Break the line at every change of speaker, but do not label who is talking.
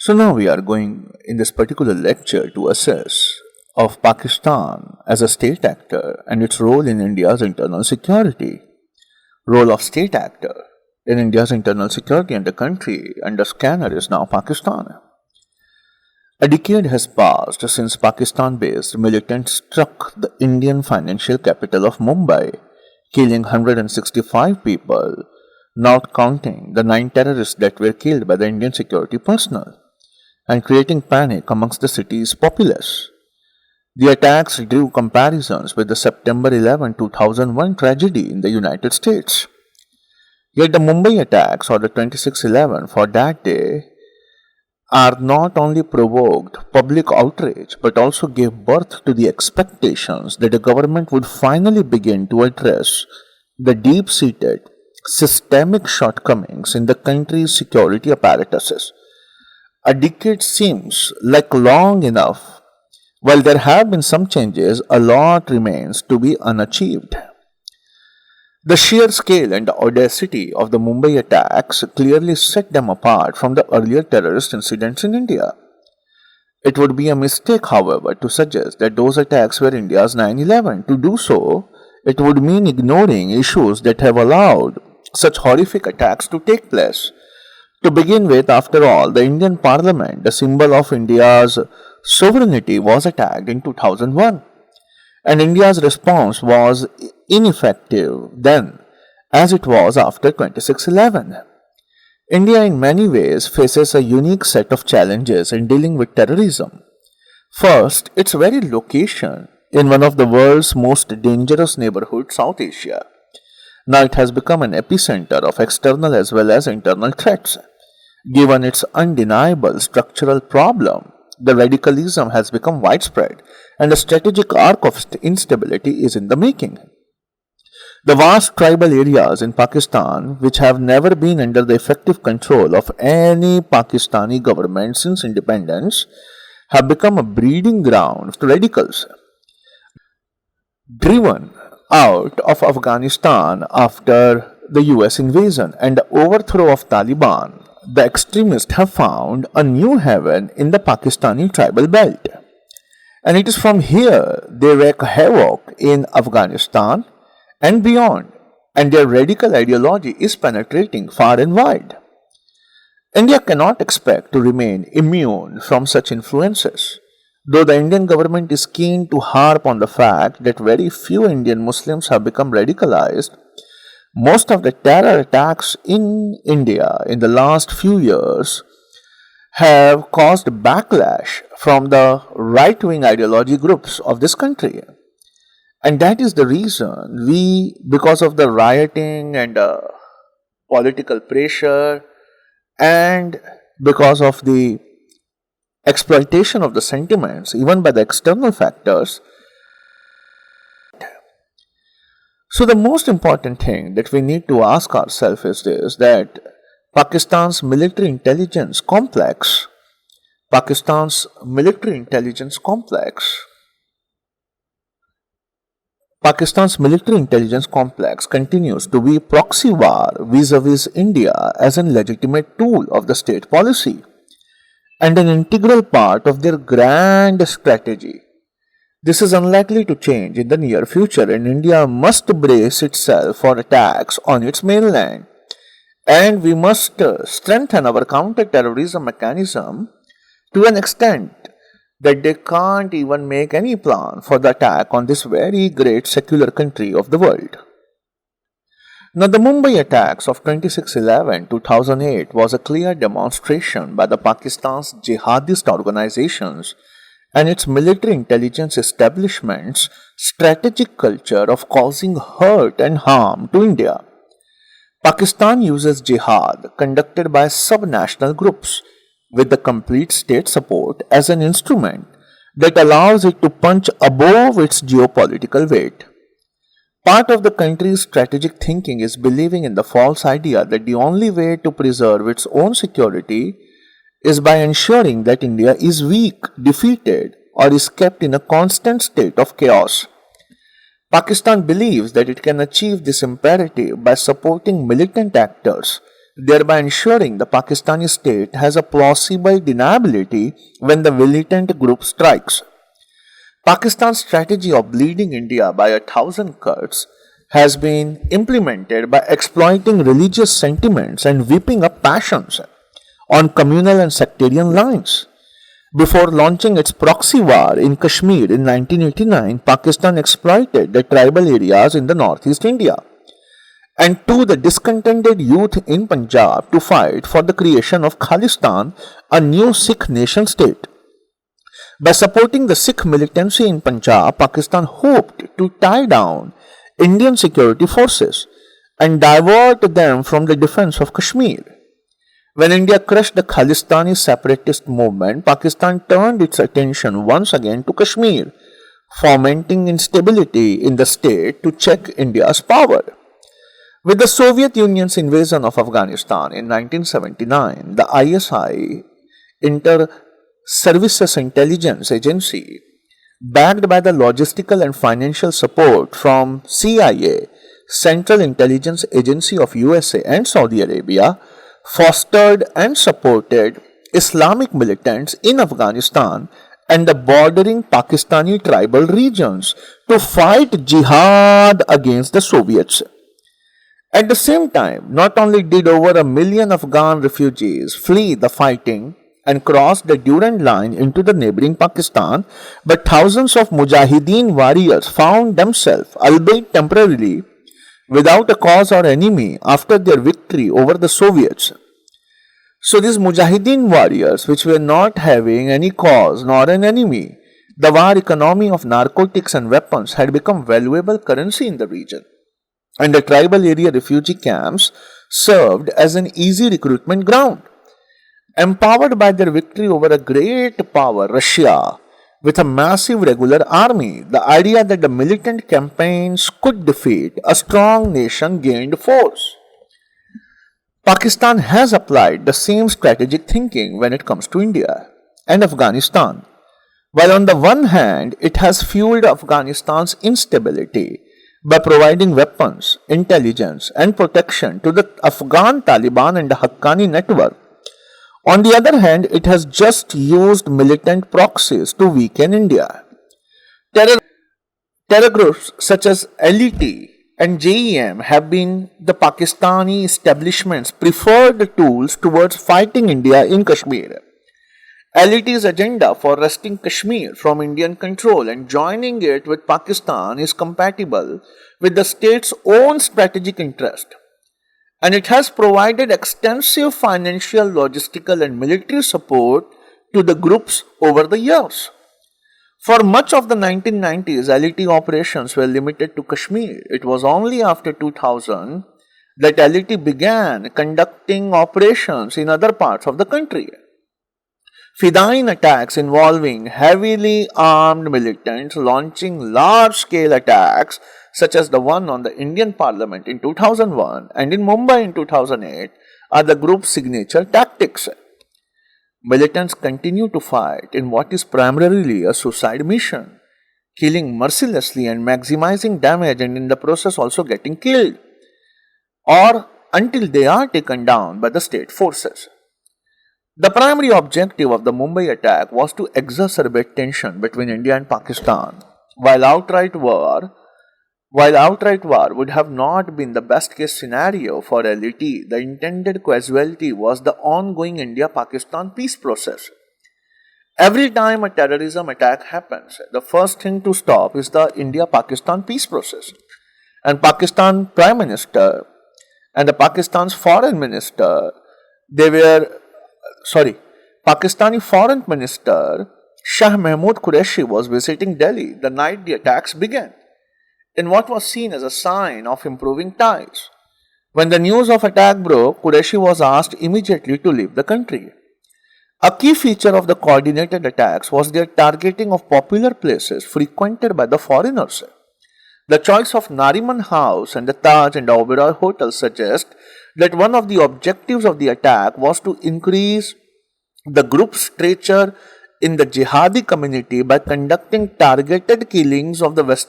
So now we are going in this particular lecture to assess of Pakistan as a state actor and its role in India's internal security. Role of state actor in India's internal security and the country under scanner is now Pakistan. A decade has passed since Pakistan-based militants struck the Indian financial capital of Mumbai, killing 165 people, not counting the 9 terrorists that were killed by the Indian security personnel, and creating panic amongst the city's populace. The attacks drew comparisons with the September 11, 2001 tragedy in the United States. Yet the Mumbai attacks or the 26/11 for that day are not only provoked public outrage but also gave birth to the expectations that the government would finally begin to address the deep-seated systemic shortcomings in the country's security apparatuses. A decade seems like long enough. While there have been some changes, a lot remains to be unachieved. The sheer scale and audacity of the Mumbai attacks clearly set them apart from the earlier terrorist incidents in India. It would be a mistake, however, to suggest that those attacks were India's 9/11. To do so, it would mean ignoring issues that have allowed such horrific attacks to take place. To begin with, after all, the Indian Parliament, the symbol of India's sovereignty, was attacked in 2001, and India's response was ineffective then as it was after 26/11. India, in many ways, faces a unique set of challenges in dealing with terrorism. First, its very location in one of the world's most dangerous neighborhoods, South Asia. Now it has become an epicenter of external as well as internal threats. Given its undeniable structural problem, the radicalism has become widespread and a strategic arc of instability is in the making. The vast tribal areas in Pakistan, which have never been under the effective control of any Pakistani government since independence, have become a breeding ground to radicals. Driven out of Afghanistan after the US invasion and the overthrow of Taliban, the extremists have found a new haven in the Pakistani tribal belt. And it is from here they wreak havoc in Afghanistan and beyond, and their radical ideology is penetrating far and wide. India cannot expect to remain immune from such influences, though the Indian government is keen to harp on the fact that very few Indian Muslims have become radicalized. Most of the terror attacks in India in the last few years have caused backlash from the right wing ideology groups of this country. And that is the reason because of the rioting and political pressure, and because of the exploitation of the sentiments, even by the external factors. So the most important thing that we need to ask ourselves is this, that Pakistan's military intelligence complex, Pakistan's military intelligence complex, Pakistan's military intelligence complex continues to be proxy war vis-a-vis India as a legitimate tool of the state policy and an integral part of their grand strategy. This is unlikely to change in the near future, and India must brace itself for attacks on its mainland. And we must strengthen our counter-terrorism mechanism to an extent that they can't even make any plan for the attack on this very great secular country of the world. Now, the Mumbai attacks of 26/11, 2008 was a clear demonstration by the Pakistan's jihadist organizations and its military intelligence establishment's strategic culture of causing hurt and harm to India. Pakistan uses jihad conducted by subnational groups with the complete state support as an instrument that allows it to punch above its geopolitical weight. Part of the country's strategic thinking is believing in the false idea that the only way to preserve its own security is by ensuring that India is weak, defeated, or is kept in a constant state of chaos. Pakistan believes that it can achieve this imperative by supporting militant actors thereby ensuring the Pakistani state has a plausible deniability when the militant group strikes. Pakistan's strategy of bleeding India by 1,000 cuts has been implemented by exploiting religious sentiments and whipping up passions on communal and sectarian lines. Before launching its proxy war in Kashmir in 1989, Pakistan exploited the tribal areas in the northeast India and to the discontented youth in Punjab to fight for the creation of Khalistan, a new Sikh nation state. By supporting the Sikh militancy in Punjab, Pakistan hoped to tie down Indian security forces and divert them from the defense of Kashmir. When India crushed the Khalistani separatist movement, Pakistan turned its attention once again to Kashmir, fomenting instability in the state to check India's power. With the Soviet Union's invasion of Afghanistan in 1979, the ISI, Inter-Services Intelligence Agency, backed by the logistical and financial support from CIA, Central Intelligence Agency of USA and Saudi Arabia, fostered and supported Islamic militants in Afghanistan and the bordering Pakistani tribal regions to fight jihad against the Soviets. At the same time, not only did over 1 million Afghan refugees flee the fighting and cross the Durand Line into the neighboring Pakistan, but thousands of Mujahideen warriors found themselves, albeit temporarily, without a cause or enemy after their victory over the Soviets. So these Mujahideen warriors, which were not having any cause nor an enemy, the war economy of narcotics and weapons had become valuable currency in the region, and the tribal area refugee camps served as an easy recruitment ground. Empowered by their victory over a great power, Russia, with a massive regular army, the idea that the militant campaigns could defeat a strong nation gained force. Pakistan has applied the same strategic thinking when it comes to India and Afghanistan. While on the one hand, it has fueled Afghanistan's instability by providing weapons, intelligence, and protection to the Afghan Taliban and the Haqqani network, on the other hand, it has just used militant proxies to weaken India. Terror groups such as LET and JEM have been the Pakistani establishment's preferred tools towards fighting India in Kashmir. LET's agenda for wresting Kashmir from Indian control and joining it with Pakistan is compatible with the state's own strategic interest, and it has provided extensive financial, logistical, and military support to the groups over the years. For much of the 1990s, LET operations were limited to Kashmir. It was only after 2000 that LET began conducting operations in other parts of the country. Fidayeen attacks involving heavily armed militants launching large-scale attacks such as the one on the Indian Parliament in 2001 and in Mumbai in 2008 are the group's signature tactics. Militants continue to fight in what is primarily a suicide mission, killing mercilessly and maximizing damage, and in the process also getting killed, or until they are taken down by the state forces. The primary objective of the Mumbai attack was to exacerbate tension between India and Pakistan. While outright war would have not been the best case scenario for LET, the intended casualty was the ongoing India-Pakistan peace process. Every time a terrorism attack happens, the first thing to stop is the India-Pakistan peace process. And Pakistan Prime Minister and the Pakistan's Foreign Minister, Pakistani Foreign Minister Shah Mahmood Qureshi was visiting Delhi the night the attacks began, in what was seen as a sign of improving ties. When the news of attack broke, Qureshi was asked immediately to leave the country. A key feature of the coordinated attacks was their targeting of popular places frequented by the foreigners. The choice of Nariman House and the Taj and the Oberoi Hotel suggest that one of the objectives of the attack was to increase the group's stature in the jihadi community by conducting targeted killings of the West